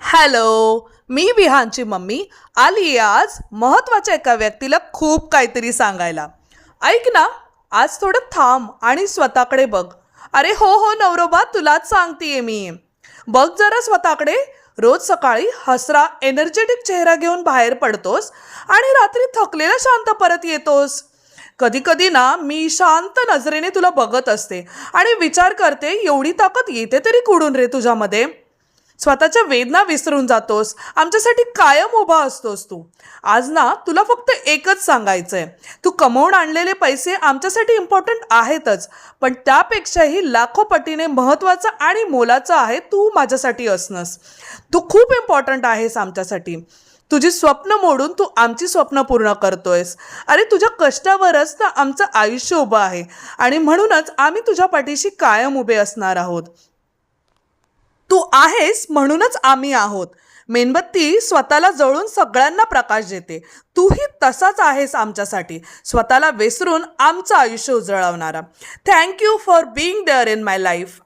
Hello, मी विहानची mummy आली आज महत्वाच्या एका व्यक्तीला खूप काहीतरी सांगायला. ऐक ना, आज थोडं थांब आणि स्वतःकडे बघ. अरे हो हो नवरोबा, तुलाच सांगतेय मी. बघ जरा स्वतःकडे. रोज सकाळी हसरा एनर्जेटिक चेहरा घेऊन बाहेर पडतोस आणि रात्री थकलेला शांत परत येतोस. कधी कधी ना मी शांत नजरेने तुला बघत असते आणि विचार करते, एवढी ताकद येते तरी कुठून रे तुझ्यामध्ये. स्वतःच्या वेदना विसरून जातोस, आमच्यासाठी कायम उभा असतोस तू. आज ना तुला फक्त एकच सांगायचंय, तू कमवून आणलेले पैसे आमच्यासाठी इम्पॉर्टंट आहेतच, पण त्यापेक्षाही लाखो पटीने महत्त्वाचं आणि मोलाचं आहे तू माझ्यासाठी असणंस. तू खूप इम्पॉर्टंट आहेस आमच्यासाठी. तुझी स्वप्न मोडून तू आमची स्वप्न पूर्ण करतोयस. अरे तुझ्या कष्टावरच ना आमचं आयुष्य उभं आहे आणि म्हणूनच आम्ही तुझ्या पाठीशी कायम उभे असणार आहोत. तू आहेस म्हणूनच आम्ही आहोत. मेणबत्ती स्वतःला जळून सगळ्यांना प्रकाश देते. तूही तसाच आहेस आमच्यासाठी, स्वतःला विसरून आमचं आयुष्य उजळवणारा. Thank you for being there in my life.